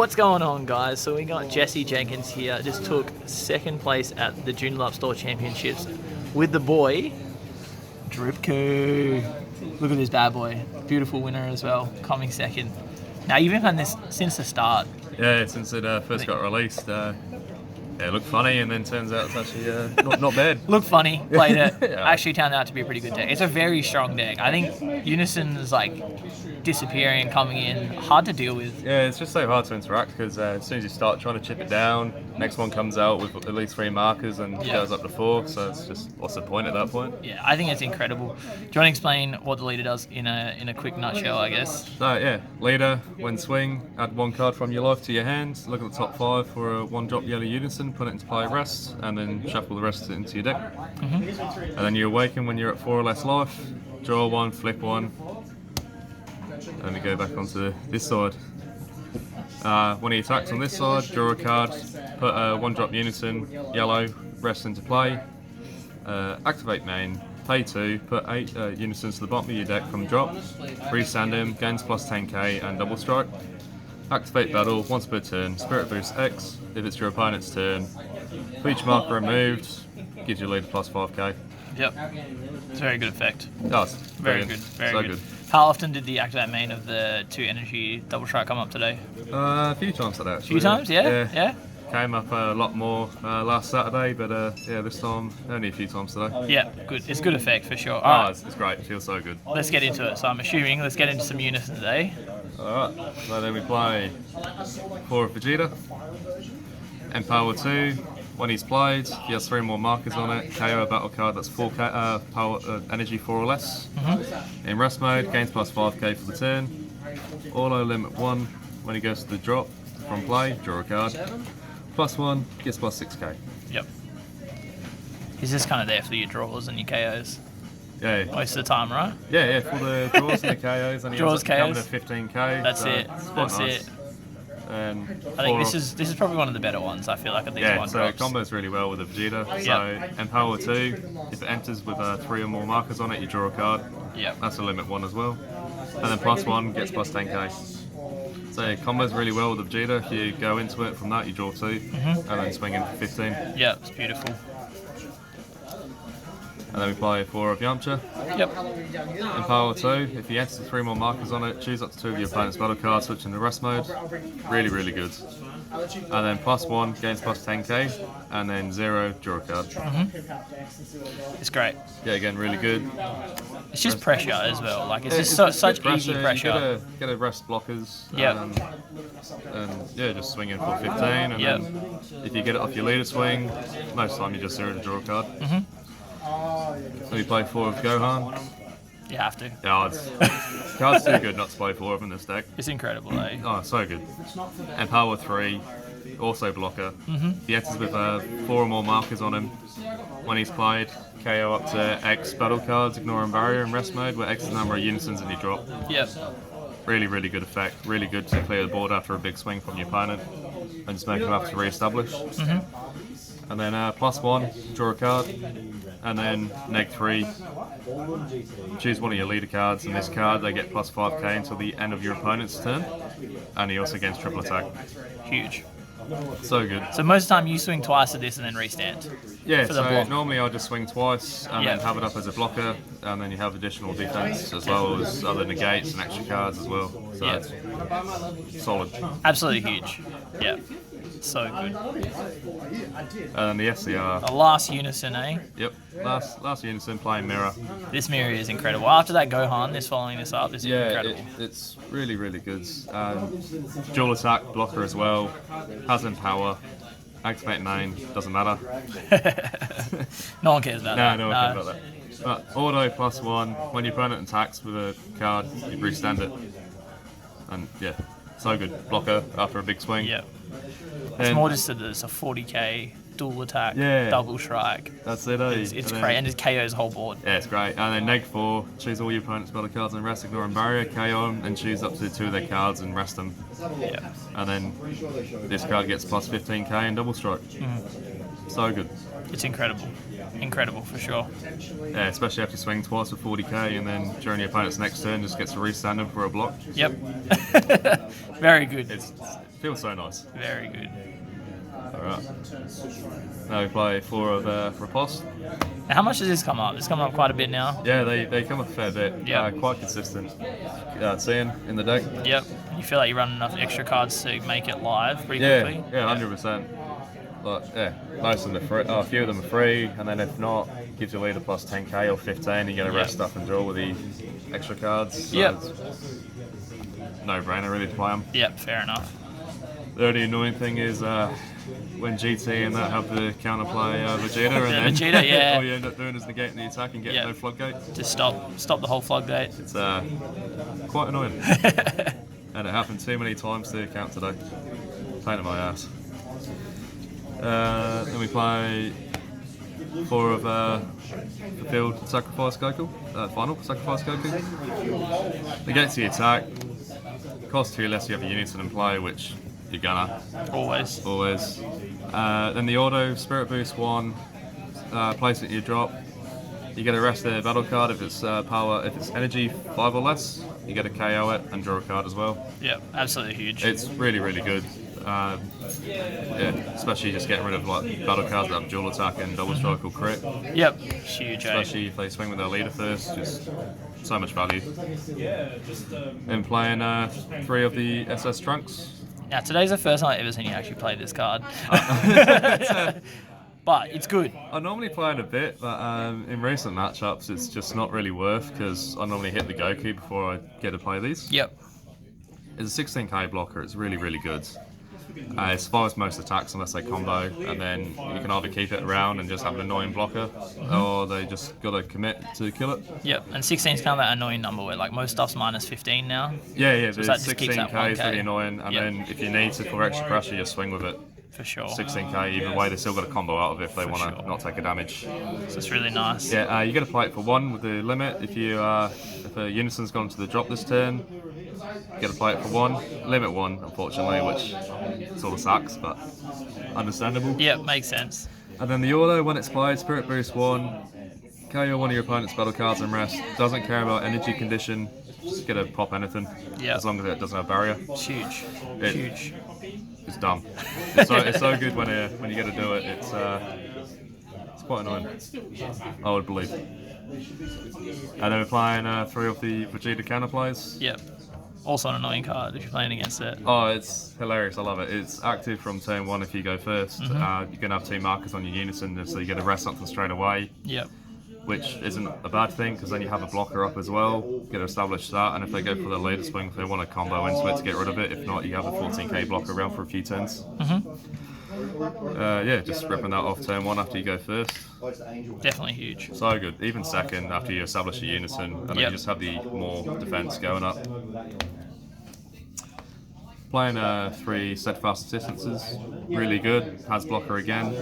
What's going on, guys? So we got Jesse Jenkins here. Just took second place at the Junior Lap Store Championships with the boy, Dripku. Look at this bad boy. Beautiful winner as well, coming second. Now, you've been playing this since the start. Yeah, since it first got released. It looked funny, and then turns out it's actually not bad. Looked funny, played it. Yeah. Actually turned out to be a pretty good deck. It's a very strong deck. I think Unison is like disappearing and coming in, hard to deal with. Yeah, it's just so hard to interact because as soon as you start trying to chip it down, next one comes out with at least 3 markers and goes up to 4. So it's just, what's the point at that point? Yeah, I think it's incredible. Do you want to explain what the leader does in a quick nutshell, I guess? So yeah, leader, when swing, add 1 card from your life to your hand, look at the top 5 for a 1-drop yellow unison, put it into play rest, and then shuffle the rest into your deck. And then you awaken when you're at 4 or less life, draw 1, flip 1, and then we go back onto this side. When he attacks on this side, draw a card, put a 1-drop unison, yellow, rest into play, activate main, pay 2, put 8 unisons to the bottom of your deck from drop, restand him, gains plus 10k and double strike. Activate battle once per turn, spirit boost X, if it's your opponent's turn. For each marker removed, gives your leader plus 5k. Yep. It's a very good effect. Oh, it's Very brilliant. good. Very So good. How often did the activate main of the 2 energy double strike come up today? A few times today, A actually. few times, yeah? Came up a lot more last Saturday, but yeah, this time only a few times today. Yeah, good. It's good effect for sure. Oh, Alright, it's great. It feels so good. let's get into it. So I'm assuming let's get into some unison today. Alright, so then we play 4 of Vegeta, Empower 2. When he's played, he has 3 more markers on it. KO a battle card that's 4 power energy 4 or less. In rest mode, gains plus 5k for the turn. Auto limit 1 when he goes to the drop from play, draw a card. Plus 1 gets plus 6k. Yep. He's just kind of there for your draws and your KOs Yeah, most of the time, right? yeah, for the draws and the KOs, and he Draws, ends up KOs. coming to 15k. That's so it. it's quite That's nice. it. And I think for- this is probably one of the better ones. I feel like of these Yeah, one so it drops. combos really well with the Vegeta. Yep. So Empower 2, if it enters with 3 or more markers on it, you draw a card. Yep. That's a limit 1 as well. And then plus 1 gets plus 10k. So it combos really well with the Vegeta. If you go into it from that, you draw 2, and then swing in for 15. Yeah, it's beautiful. And then we play 4 of Yamcha. Yep. Empower 2, if you enter 3 more markers on it, choose up to 2 of your opponent's battle cards, switch into rest mode. Really, really good. And then plus 1 gains plus 10k, and then 0, draw a card. It's great. Yeah, again, really good. It's just pressure as well. Like it's just such good easy You pressure. gotta rest blockers. Yep. And yeah, just swing in for 15, and Yep. then if you get it off your leader swing, most of the time you just 0 to draw a card. So you play 4 of Gohan. You have to. Yeah, card's too good not to play 4 of in this deck. It's incredible, eh? Oh, so good. Empower 3, also blocker. He enters with 4 or more markers on him. When he's played, KO up to X battle cards, ignoring barrier in rest mode, where X is the number of unisons in your drop. Yep. Really, really good effect. Really good to clear the board after a big swing from your opponent and just make them have to re-establish. And then plus 1, draw a card. And then neg 3, choose one of your leader cards, and this card they get plus 5k until the end of your opponent's turn. And he also gains triple attack. Huge. So good. So most of the time you swing twice at this and then restand. Yeah, for the so block. normally I'll just swing twice and then have it up as a blocker, and then you have additional defense as well as other negates and extra cards as well. So Yeah. it's solid. Absolutely huge. Yeah. So good. And then the SCR. The last unison, eh? Yep, last unison playing mirror. This mirror is incredible. After that Gohan, this following this up, this is Yeah, incredible. it's really, really good. Dual attack blocker as well. Has power. Activate main, doesn't matter. No one cares about that. No one cares about that. But auto plus 1, when your opponent attacks with a card, you restand it. And yeah, so good. Blocker after a big swing. Yeah. It's more just that it's a 40k dual attack, Yeah. double strike. That's it, eh? It's great, and it KOs whole board. Yeah, it's great. And then neg 4, choose all your opponent's battle cards and rest, ignoring barrier, KO them, and choose up to 2 of their cards and rest them. Yeah. And then this card gets plus 15k and double strike. So good. It's incredible. Incredible for sure. Yeah, especially after swing twice with 40k, and then during your opponent's next turn just gets to restand them for a block. Yep. Very good. It's Feels so nice. Very good. Alright. Now we play 4 of Riposte. Now, how much does this come up? It's coming up quite a bit now. Yeah, they come up a fair bit. Yeah. Quite consistent. Seeing in the deck. Yep. You feel like you run enough extra cards to make it live pretty quickly? Yeah, 100%. But yeah, most of them are free. A few of them are free, and then if not, gives you a leader plus 10k or 15. You get a rest up and draw with the extra cards. So no brainer really to play them. Yep, fair enough. The only annoying thing is when GT and that have the counterplay Vegeta, and then Vegeta, all you end up doing is negating the attack and getting no floodgate. Just stop the whole floodgate. It's quite annoying. And it happened too many times to count today. Pain in my ass. Then we play 4 of the field Sacrifice Goku, final Sacrifice Goku. Negates the attack. Cost 2 less, you have a unison in play, which you're gonna. Always. Then the auto, Spirit Boost 1, place it in your drop. You get a rest the battle card if it's power, if it's energy 5 or less. You get a KO it and draw a card as well. Yep, absolutely huge. It's really, really good. Especially just getting rid of like battle cards that have dual attack and double strike or crit. Yep, huge. Especially if they swing with their leader first, just so much value. And playing 3 of the SS Trunks. Now today's the first time I've ever seen you actually play this card. But it's good. I normally play it a bit, but in recent matchups it's just not really worth because I normally hit the Goku before I get to play these. Yep. It's a 16k blocker, it's really, really good. It survives most attacks unless they combo, and then you can either keep it around and just have an annoying blocker, or they just gotta commit to kill it. Yep, and 16's kind of that annoying number where like most stuff's minus 15 now. Yeah, So the that just keeps that 16k is 1K. really annoying, and then if you need to for extra pressure, you swing with it. For sure. 16k either way, they still got a combo out of it if they want to not take a damage. So it's really nice. Yeah, you got to play it for 1 with the limit. If a unison's gone to the drop this turn, you got to play it for 1. Limit 1, unfortunately, which sort of sucks, but understandable. Yep, makes sense. And then the auto, when it's played, Spirit Boost 1, KO one of your opponent's battle cards and rest. Doesn't care about energy condition. Just get to pop anything. Yep. As long as it doesn't have barrier. It's huge. Huge. It's dumb. It's so good when you get to do it. It's quite annoying. I would believe. And then we're playing 3 of the Vegeta counterplays. Yep. Also an annoying card if you're playing against it. Oh, it's hilarious. I love it. It's active from turn 1 if you go first. You're going to have 2 markers on your unison, so you get to rest something straight away. Yep. Which isn't a bad thing because then you have a blocker up as well. Get to establish that, and if they go for the leader swing, if they want to combo into it to get rid of it. If not, you have a 14k blocker around for a few turns. Yeah, just ripping that off turn 1 after you go first. Definitely huge. So good. Even second after you establish a unison, and then you just have the more defense going up. Playing 3 steadfast assistances, really good. Has blocker again.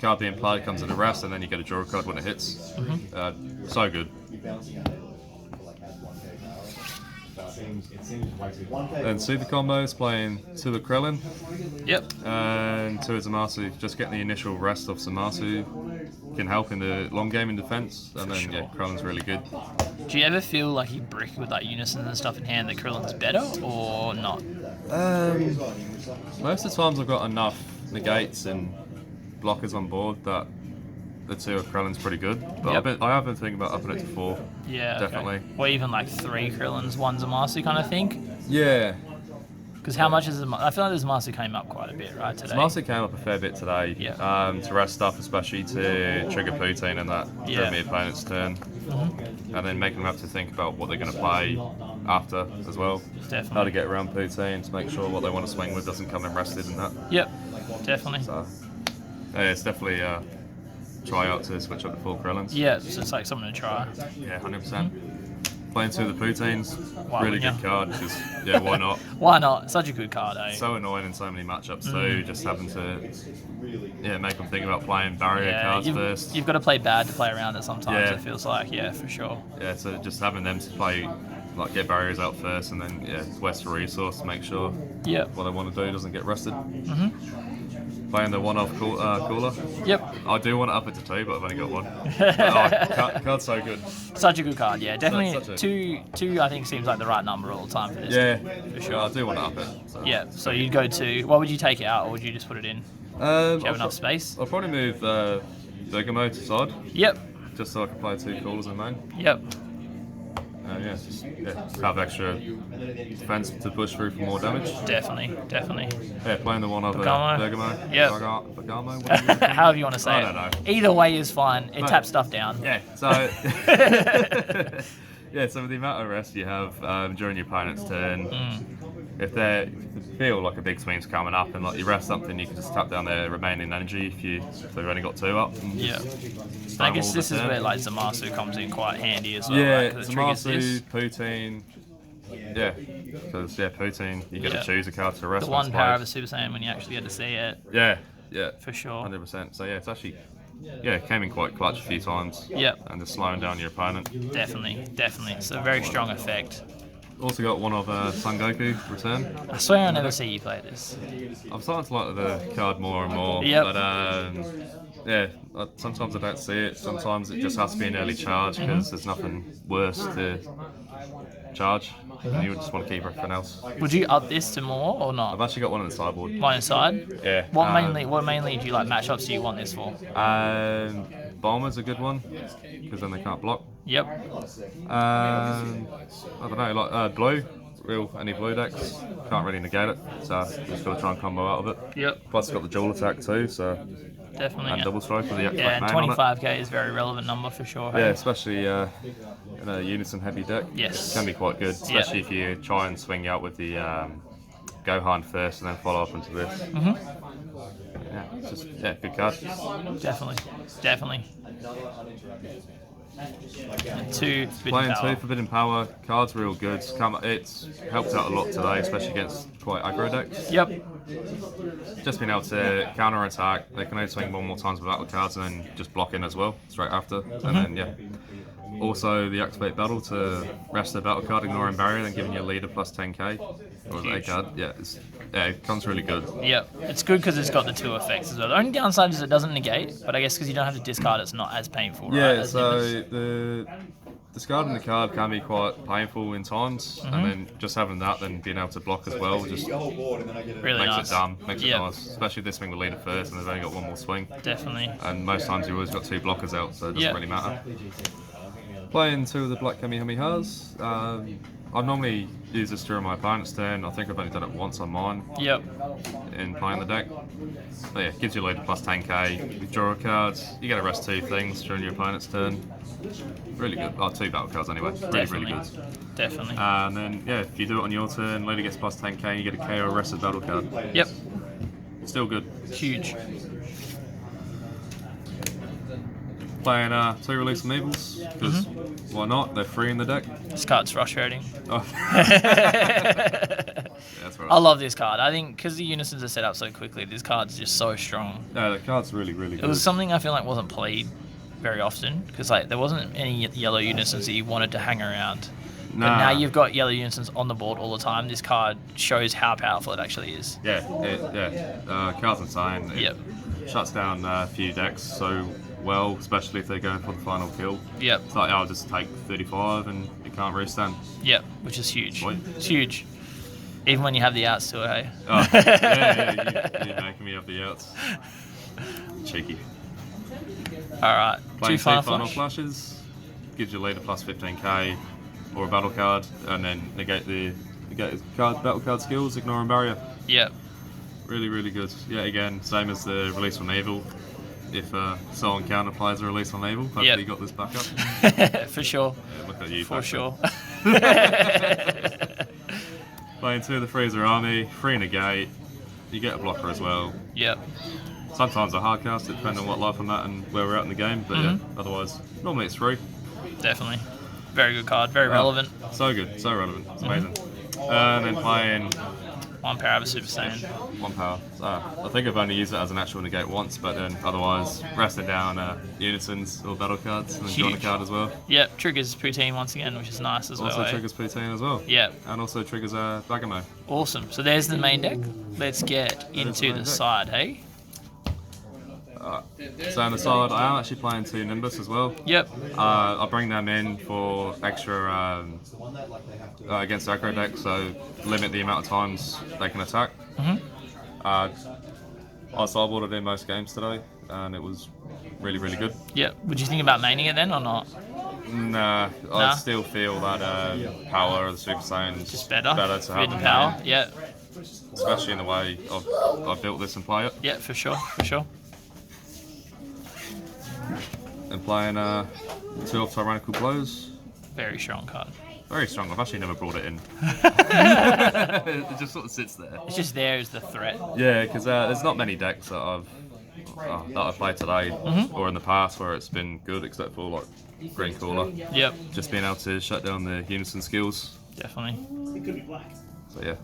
Card being played comes at a rest, and then you get a draw card when it hits. So good. And super combos, playing 2 of Krillin. Yep. And 2 of Zamasu. Just getting the initial rest of Zamasu can help in the long game in defense. And then, yeah, Krillin's really good. Do you ever feel like you brick with like unison and stuff in hand that Krillin's better or not? Most of the times I've got enough negates and blockers on board that the 2 of Krillin's pretty good. But I have been thinking about upping it to 4. Yeah, definitely. Okay. Or even like 3 Krillins, 1 Zamasu kind of thing. Yeah. Because how much is I feel like the Zamasu came up quite a bit, right, today? Zamasu came up a fair bit today. Yeah. To rest stuff, especially to trigger Poutine and that during the opponent's turn. And then making them have to think about what they're going to play after as well. Definitely. How to get around Poutine to make sure what they want to swing with doesn't come in rested and that. Yep, definitely. So, yeah, it's definitely try out to switch up to 4 Krillins. Yeah, so it's like something to try. Yeah, 100%. Playing 2 of the Poutines, Why really good wouldn't card. Just, yeah, why not? Why not? Such a good card, eh? So annoying in so many matchups too. Just having to, make them think about playing barrier cards first. You've got to play bad to play around it sometimes. Yeah. It feels like, yeah, for sure. Yeah, so just having them to play, like get barriers out first, and then waste a resource to make sure what they want to do doesn't get rusted. Playing the one-off cooler. Yep. I do want to up it to 2, but I've only got 1. Card's so good. Such a good card, yeah. Definitely Such a- two I think seems like the right number all the time for this. Yeah, For sure. I do want to up it. So. Yeah, so you'd go to, what would you take it out, or would you just put it in? Do you have enough space? I'll probably move Vegeta to side, Yep, just so I can play 2 coolers in main. yep. Just have extra defense to push through for more damage. Definitely. Yeah, playing the one other Bergamo. Bergamo. Yep. Bergamo, whatever. However you want to say I it. don't know. Either way is fine. It No. taps stuff down. Yeah, so so with the amount of rest you have during your opponent's turn, if they feel like a big swing's coming up and like you rest something, you can just tap down their remaining energy if they've only got 2 up. And Yeah. just I stonewall guess the this is turn. where like Zamasu comes in quite handy as well. Yeah, right? 'Cause it triggers Zamasu, this. Poutine. Yeah, because Poutine, you get Yeah. to choose a card to rest. The when one it's power of played. a Super Saiyan when you actually get to see it, Yeah, for sure. 100%. So it's actually, it came in quite clutch a few times. Yep. And just slowing down your opponent. Definitely. It's a very strong effect. Also got one of Son Goku return. I swear I never see you play this. I'm starting to like the card more and more. Yep. But sometimes I don't see it. Sometimes it just has to be an early charge because there's nothing worse to charge. And you just want to keep everything else. Would you up this to more or I've not? actually got one on the sideboard. One inside? Yeah. What mainly do you like matchups do you want this for? Bomber's a good one because then they can't block. Yep. I don't know, like blue. Any blue decks can't really negate it, so just got to try and combo out of it. Yep. Plus, it's got the dual attack too, so Definitely. and Yeah. double strike with the Yeah, main on it. 25k is a very relevant number for sure. Yeah, especially in a unison heavy deck. Yes. Can be quite good, especially if you try and swing out with the Gohan first and then follow up into this. Yeah, it's just good card. Definitely. And 2 forbidden Playing power. 2 Forbidden Power, card's real good. It's helped out a lot today, especially against quite aggro decks. Yep. Just being able to counter attack, they can only swing 1 more times with battle cards and then just block in as well, straight after. And then, also the activate battle to rest the battle card, ignoring barrier, then giving your leader plus 10k. Or the A card. It comes really good. Yep. It's good because it's got the 2 effects as well. The only downside is it doesn't negate, but I guess because you don't have to discard, it's not as painful. Yeah, right? As so Nimbus. the discarding the card can be quite painful in times, and then just having that, then being able to block as well, just Really makes nice. it dumb, makes Yep. it nice. Especially this swing with leader first, and they've only got 1 more swing. Definitely. And most times you always got 2 blockers out, so it doesn't Yep. really matter. Playing 2 of the black Kamehamehas. I normally use this during my opponent's turn. I think I've only done it once on mine Yep. in playing the deck. But yeah, gives you leader plus 10k. You draw a card, you get to rest 2 things during your opponent's turn. Really good. 2 battle cards anyway. Really good. Definitely. And then, if you do it on your turn, leader gets plus 10k, you get a KO rested battle card. Yep. Still good. Huge. Playing 2 Release from Evils, because why not? They're free in the deck. This card's frustrating. Oh. That's right. I love this card. I think because the unisons are set up so quickly, this card's just so strong. No, the card's really good. It was something I feel like wasn't played very often because like there wasn't any yellow unisons that you wanted to hang around. But now you've got yellow unisons on the board all the time. This card shows how powerful it actually is. Card's insane. It Yep. shuts down a few decks so well, especially if they're going for the final kill. Yep. It's like, I'll just take 35 and you can't restand. Yep. Which is huge. Sweet. It's huge. Even when you have the outs to it, hey? Oh, you're making me have the outs. Cheeky. Alright. Playing 2 2 final final flash. flashes, gives you leader plus 15k or a battle card, and then negate his battle card skills, ignoring barrier. Yep. Really good. Yeah, again, same as the release from evil. If someone counterplays a release on evil, hopefully Yep. you got this back up. For sure. Yeah, look at you. For back sure. there. Playing 2 of the Freezer Army, free negate. You get a blocker as well. Yep. Sometimes a hard cast, depending on what life I'm at and where we're at in the game. But otherwise, normally it's free. Definitely. Very good card. Very relevant. So good, so relevant. It's amazing. And then playing 1 power of a Super Saiyan. 1 power. I think I've only used it as an actual negate once, but then otherwise resting down unisons or battle cards and then drawing a Huge. card as well. Yep. Triggers Poutine once again, which is nice as well. Also eh? triggers Poutine as well. Yep. And also triggers Bagamo. Awesome. So there's the main deck. Let's get into main the deck. side, hey? So on the side, I am actually playing 2 Nimbus as well. Yep. I bring them in for extra against aggro deck, so limit the amount of times they can attack. I sideboarded in most games today, and it was really, really good. Yep. Would you think about maining it then or not? Nah, I still feel that power of the Super Saiyan is Just better to have in power. main, Yeah. especially in the way I've built this and play it. Yeah, for sure, for sure. And playing 2 of Tyrannical Blows. Very strong card. Very strong. I've actually never brought it in. It just sort of sits there. It's just there as the threat. Yeah, because there's not many decks that I've played today or in the past where it's been good, except for like Green Cooler. Yep. Just being able to shut down the unison skills. Definitely. So yeah.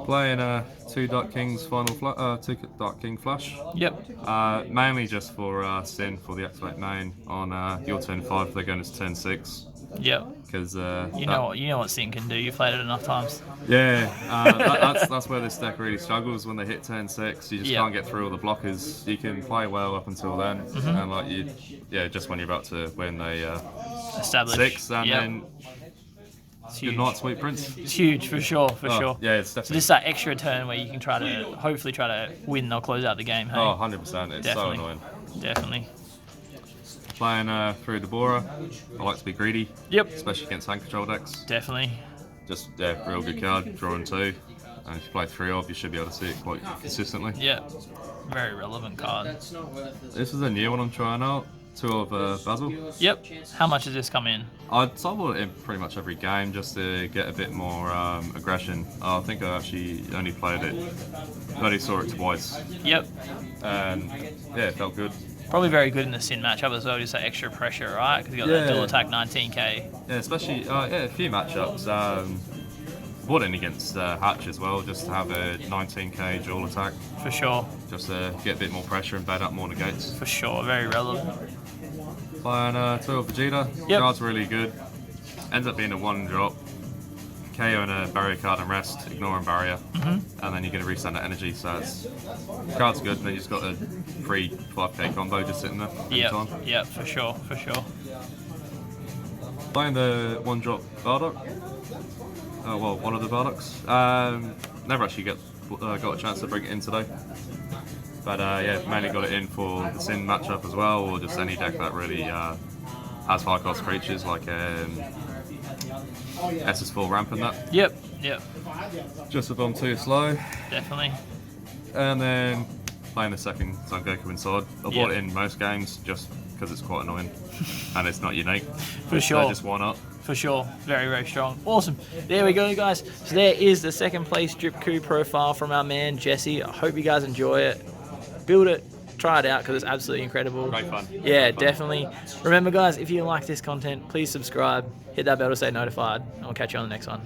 Playing 2 Dark Kings 2 Dark King Flash. Yep. Mainly just for Sin for the activate main on your turn 5. They're going to turn 6. Yep. Because you know what Sin can do. You've played it enough times. Yeah, that's where this deck really struggles when they hit turn 6. You just can't get through all the blockers. You can play well up until then, and like just when you're about to win, they establish 6, and then it's good huge. night, sweet prince. It's huge for sure, for sure. Yeah, it's So definitely. just that extra turn where you can hopefully try to win or close out the game. Hey? Oh, 100%. It's Definitely. so annoying. Definitely. Playing through Deborah. I like to be greedy. Yep. Especially against hand control decks. Definitely. Just real good card. Drawing 2. And if you play 3 of, you should be able to see it quite consistently. Yeah. Very relevant card. This is a new one I'm trying out. 2 of Basil. Yep. How much does this come in? I'd sideboard it in pretty much every game just to get a bit more aggression. I think I actually only played it, only saw it twice. Yep. And yeah, it felt good. Probably very good in the Sin matchup as well, just that extra pressure, right? Because you got that dual attack 19k. Yeah, especially a few matchups. Bought in against Hatch as well, just to have a 19k dual attack. For sure. Just to get a bit more pressure and bed up more negates. For sure, very relevant. Playing 2 of Vegeta. Yep. Card's really good. Ends up being a 1-drop. KO and a barrier card and rest, ignoring barrier, and then you're going to resend that energy. So card's good. And then you just got a free 5k combo just sitting there. Yep. Yep. For sure. For sure. Playing the 1-drop Bardock. Well, one of the Bardocks. Never actually got a chance to bring it in today. But yeah, mainly got it in for the Sin matchup as well, or just any deck that really has high cost creatures like SS4 ramp and that. Yep. Yep. Just if I'm too slow. Definitely. And then playing the second Son Goku inside. I bought it in most games just because it's quite annoying and it's not unique. For sure. So just why not? For sure. Very, very strong. Awesome. There we go, guys. So there is the second place Dripku profile from our man, Jesse. I hope you guys enjoy it. Build it. Try it out because it's absolutely incredible. Great fun. Yeah, Great fun. definitely. Remember, guys, if you like this content, please subscribe. Hit that bell to stay notified. And we'll catch you on the next one.